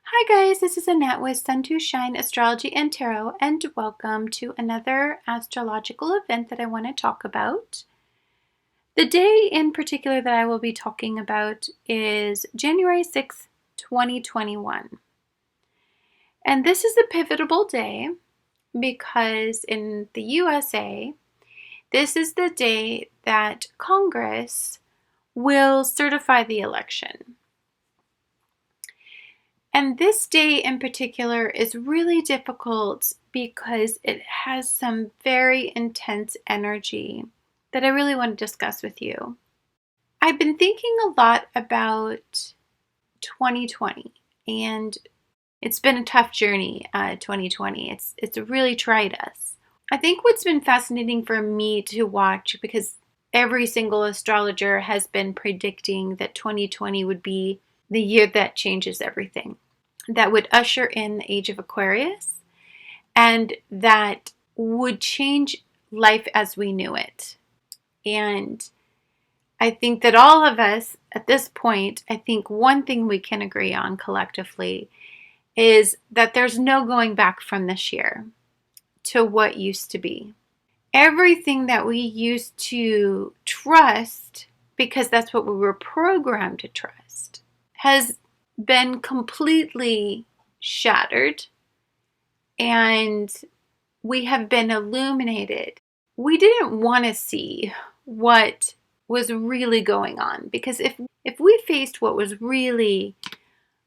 Hi guys, this is Annette with Sun to Shine Astrology and Tarot, and welcome to another astrological event that I want to talk about. The day in particular that I will be talking about is January 6th, 2021. And this is a pivotal day because in the USA, this is the day that Congress will certify the election. And this day in particular is really difficult because it has some very intense energy that I really want to discuss with you. I've been thinking a lot about 2020, and it's been a tough journey, 2020. It's really tried us. I think what's been fascinating for me to watch, because every single astrologer has been predicting that 2020 would be the year that changes everything, that would usher in the age of Aquarius, and that would change life as we knew it. And I think that all of us at this point, I think one thing we can agree on collectively is that there's no going back from this year to what used to be. Everything that we used to trust, because that's what we were programmed to trust, has been completely shattered, and we have been illuminated. We didn't want to see what was really going on, because if we faced what was really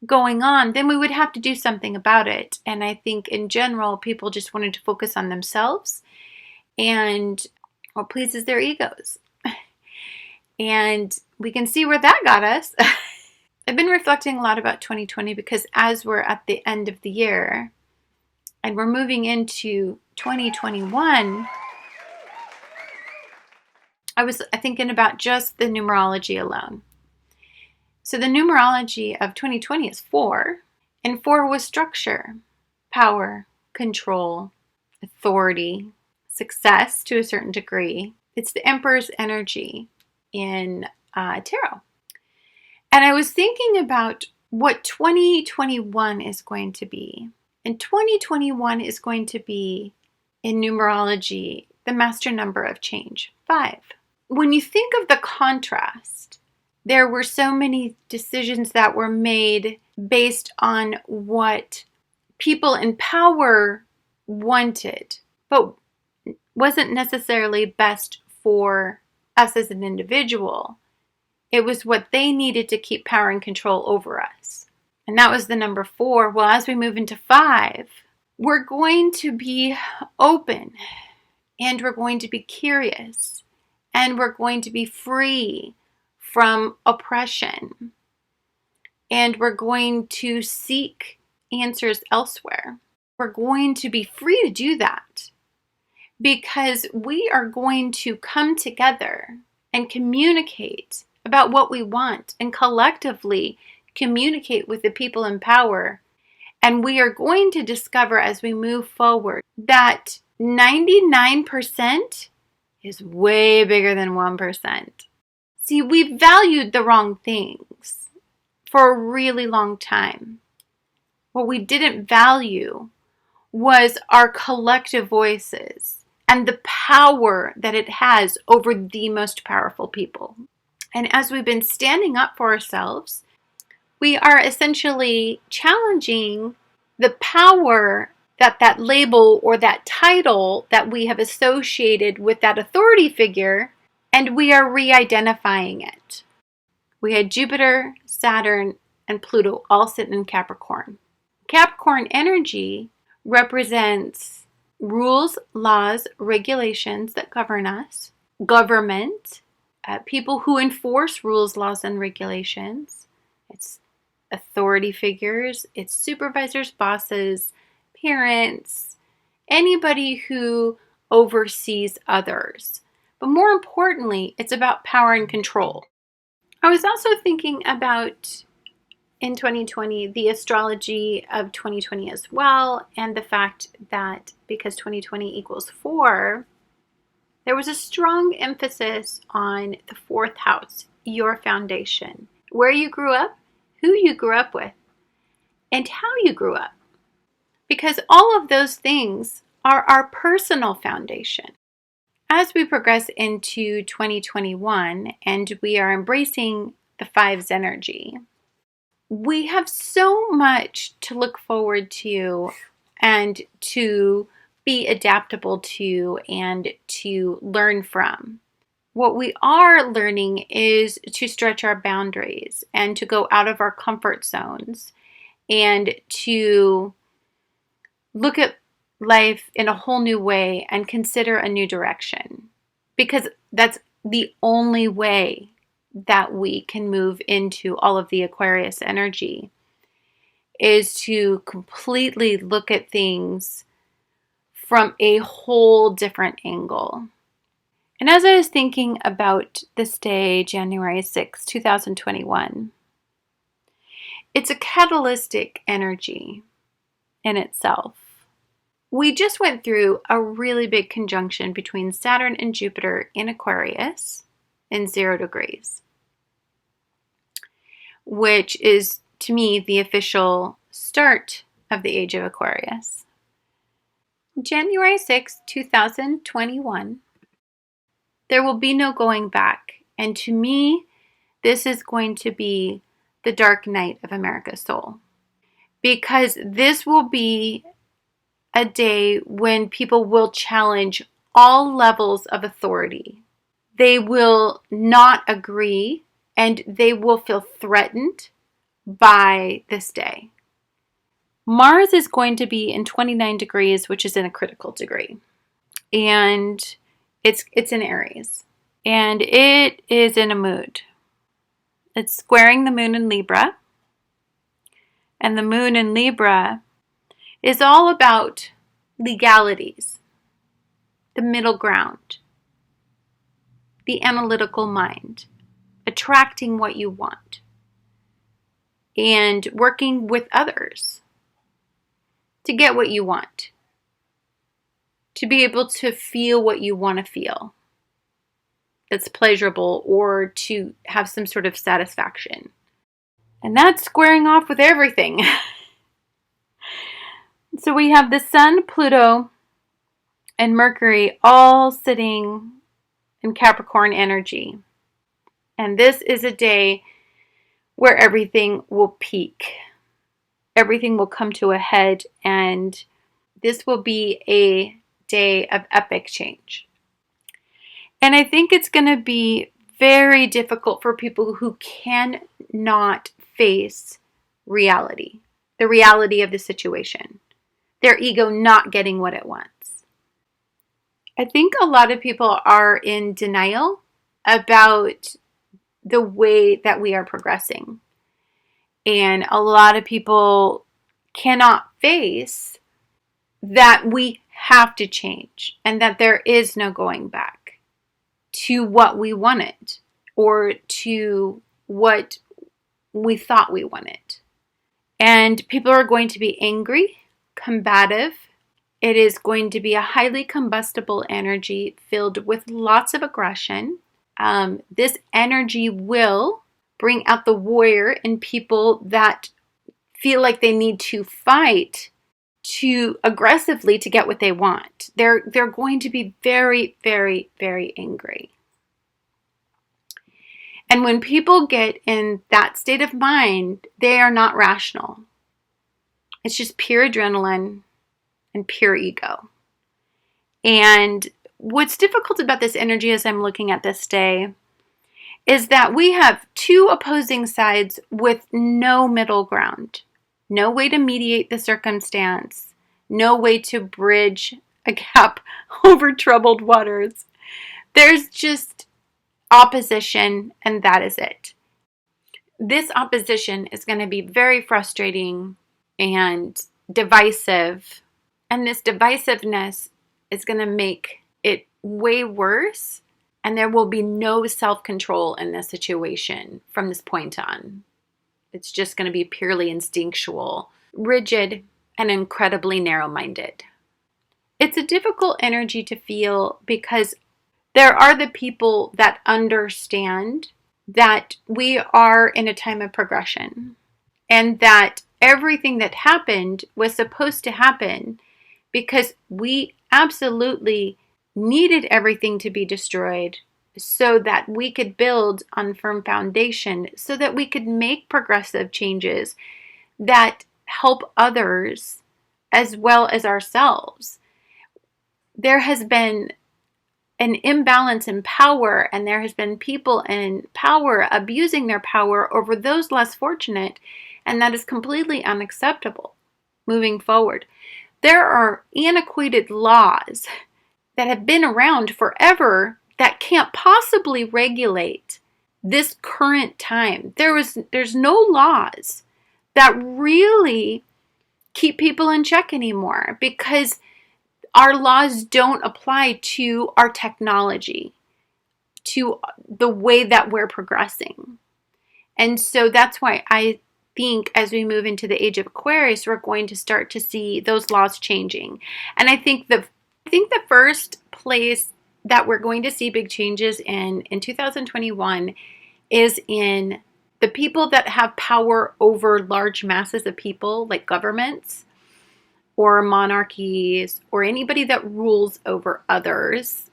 going on, then we would have to do something about it. And I think in general, people just wanted to focus on themselves and what pleases their egos. And we can see where that got us. I've been reflecting a lot about 2020 because as we're at the end of the year and we're moving into 2021, I was thinking about just the numerology alone. So the numerology of 2020 is 4, and 4 was structure, power, control, authority, success to a certain degree. It's the Emperor's energy in tarot. And I was thinking about what 2021 is going to be. And 2021 is going to be, in numerology, the master number of change, 5. When you think of the contrast, there were so many decisions that were made based on what people in power wanted, but wasn't necessarily best for us as an individual. It was what they needed to keep power and control over us. And that was the number 4. Well, as we move into 5, we're going to be open, and we're going to be curious, and we're going to be free from oppression, and we're going to seek answers elsewhere. We're going to be free to do that because we are going to come together and communicate about what we want and collectively communicate with the people in power. And we are going to discover as we move forward that 99% is way bigger than 1%. See, we valued the wrong things for a really long time. What we didn't value was our collective voices and the power that it has over the most powerful people. And as we've been standing up for ourselves, we are essentially challenging the power that that label or that title that we have associated with that authority figure, and we are re-identifying it. We had Jupiter, Saturn, and Pluto all sitting in Capricorn. Capricorn energy represents rules, laws, regulations that govern us, government, people who enforce rules, laws, and regulations. It's authority figures, it's supervisors, bosses, parents, anybody who oversees others. But more importantly, it's about power and control. I was also thinking about, in 2020, the astrology of 2020 as well, and the fact that because 2020 equals 4, there was a strong emphasis on the 4th house, your foundation, where you grew up, who you grew up with. and how you grew up. Because all of those things are our personal foundation. As we progress into 2021 and we are embracing the fives energy, we have so much to look forward to and to be adaptable to and to learn from. What we are learning is to stretch our boundaries and to go out of our comfort zones and to look at life in a whole new way and consider a new direction. Because that's the only way that we can move into all of the Aquarius energy, is to completely look at things from a whole different angle. And as I was thinking about this day, January 6, 2021, it's a catalytic energy in itself. We just went through a really big conjunction between Saturn and Jupiter in Aquarius in 0 degrees, which is, to me, the official start of the age of Aquarius. January 6, 2021, there will be no going back. And to me, this is going to be the dark night of America's soul. Because this will be a day when people will challenge all levels of authority. They will not agree and they will feel threatened by this day. Mars is going to be in 29 degrees, which is in a critical degree. And it's in Aries. And it is in a mood. It's squaring the moon in Libra. And the moon in Libra is all about legalities, the middle ground, the analytical mind, attracting what you want, and working with others to get what you want, to be able to feel what you want to feel that's pleasurable, or to have some sort of satisfaction. And that's squaring off with everything. So we have the Sun, Pluto, and Mercury all sitting in Capricorn energy. And this is a day where everything will peak. Everything will come to a head, and this will be a day of epic change. And I think it's going to be very difficult for people who cannot face reality, the reality of the situation, their ego not getting what it wants. I think a lot of people are in denial about the way that we are progressing. And a lot of people cannot face that we have to change and that there is no going back to what we wanted or to what we thought we wanted. And people are going to be angry, combative. It is going to be a highly combustible energy filled with lots of aggression. This energy will bring out the warrior in people that feel like they need to fight to aggressively to get what they want. They're going to be very, very, very angry. And when people get in that state of mind, they are not rational. It's just pure adrenaline and pure ego. And what's difficult about this energy as I'm looking at this day is that we have two opposing sides with no middle ground, no way to mediate the circumstance, no way to bridge a gap over troubled waters. There's just opposition, and that is it. This opposition is going to be very frustrating and divisive, and this divisiveness is going to make it way worse. And there will be no self-control in this situation from this point on. It's just going to be purely instinctual, rigid, and incredibly narrow-minded. It's a difficult energy to feel because there are the people that understand that we are in a time of progression and that everything that happened was supposed to happen because we absolutely needed everything to be destroyed so that we could build on firm foundation, so that we could make progressive changes that help others as well as ourselves. There has been an imbalance in power, and there has been people in power abusing their power over those less fortunate, and that is completely unacceptable moving forward. There are antiquated laws that have been around forever that can't possibly regulate this current time. There's no laws that really keep people in check anymore because our laws don't apply to our technology, to the way that we're progressing. And so that's why I think as we move into the age of Aquarius, we're going to start to see those laws changing. And I think the first place that we're going to see big changes in 2021 is in the people that have power over large masses of people, like governments or monarchies or anybody that rules over others.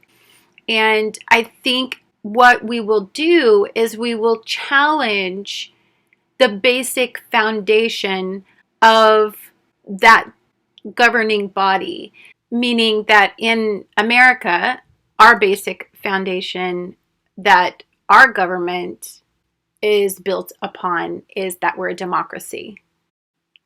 And I think what we will do is we will challenge the basic foundation of that governing body, meaning that in America, our basic foundation that our government is built upon is that we're a democracy.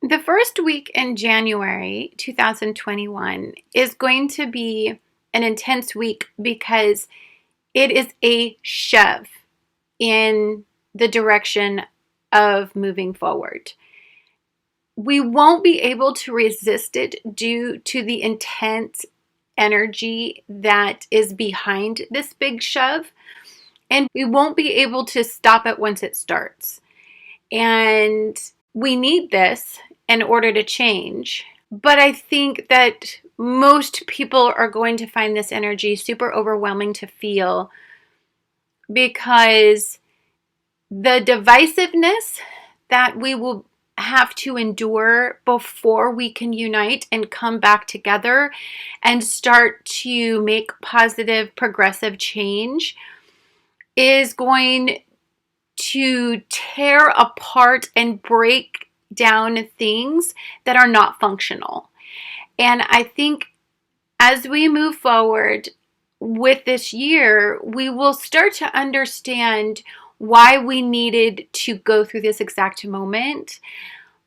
The first week in January 2021 is going to be an intense week because it is a shove in the direction of moving forward. We won't be able to resist it due to the intense energy that is behind this big shove, and we won't be able to stop it once it starts. And we need this in order to change. But I think that most people are going to find this energy super overwhelming to feel because the divisiveness that we will have to endure before we can unite and come back together and start to make positive, progressive change is going to tear apart and break down things that are not functional. And I think as we move forward with this year, we will start to understand why we needed to go through this exact moment.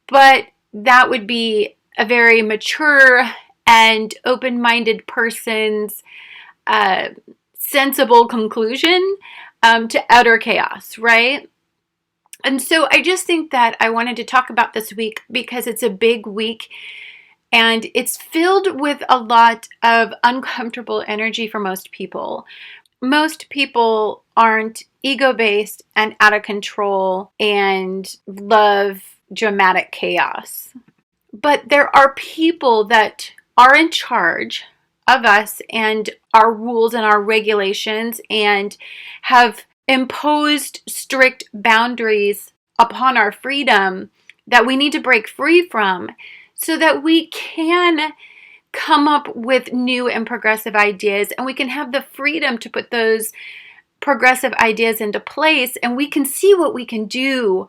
But that would be a very mature and open-minded person's sensible conclusion to utter chaos, right? And so I just think that I wanted to talk about this week because it's a big week and it's filled with a lot of uncomfortable energy for most people. Most people aren't ego-based and out of control and love dramatic chaos. But there are people that are in charge of us and our rules and our regulations and have imposed strict boundaries upon our freedom that we need to break free from so that we can come up with new and progressive ideas and we can have the freedom to put those progressive ideas into place and we can see what we can do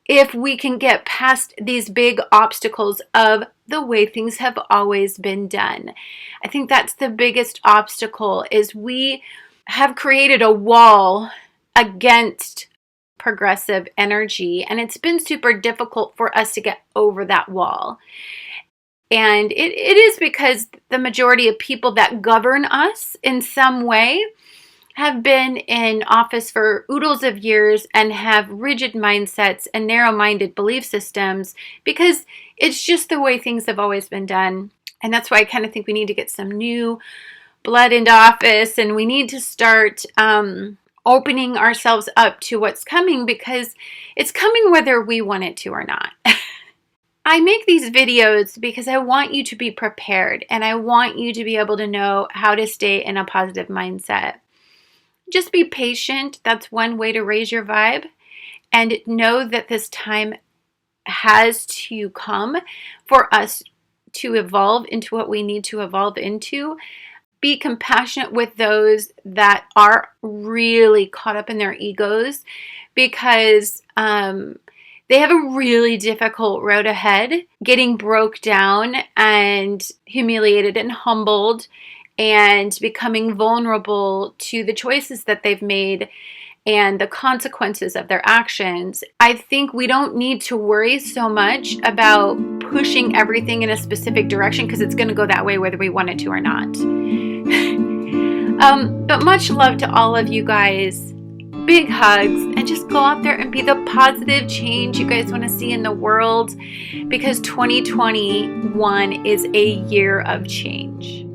if we can get past these big obstacles of the way things have always been done. I think that's the biggest obstacle is we have created a wall against progressive energy and it's been super difficult for us to get over that wall. And it is because the majority of people that govern us in some way have been in office for oodles of years and have rigid mindsets and narrow-minded belief systems because it's just the way things have always been done. And that's why I kind of think we need to get some new blood into office and we need to start opening ourselves up to what's coming because it's coming whether we want it to or not. I make these videos because I want you to be prepared and I want you to be able to know how to stay in a positive mindset. Just be patient. That's one way to raise your vibe. And know that this time has to come for us to evolve into what we need to evolve into. Be compassionate with those that are really caught up in their egos, because they have a really difficult road ahead, getting broke down and humiliated and humbled and becoming vulnerable to the choices that they've made and the consequences of their actions. I think we don't need to worry so much about pushing everything in a specific direction, because it's going to go that way whether we want it to or not. But much love to all of you guys. Big hugs, and just go out there and be the positive change you guys want to see in the world, because 2021 is a year of change.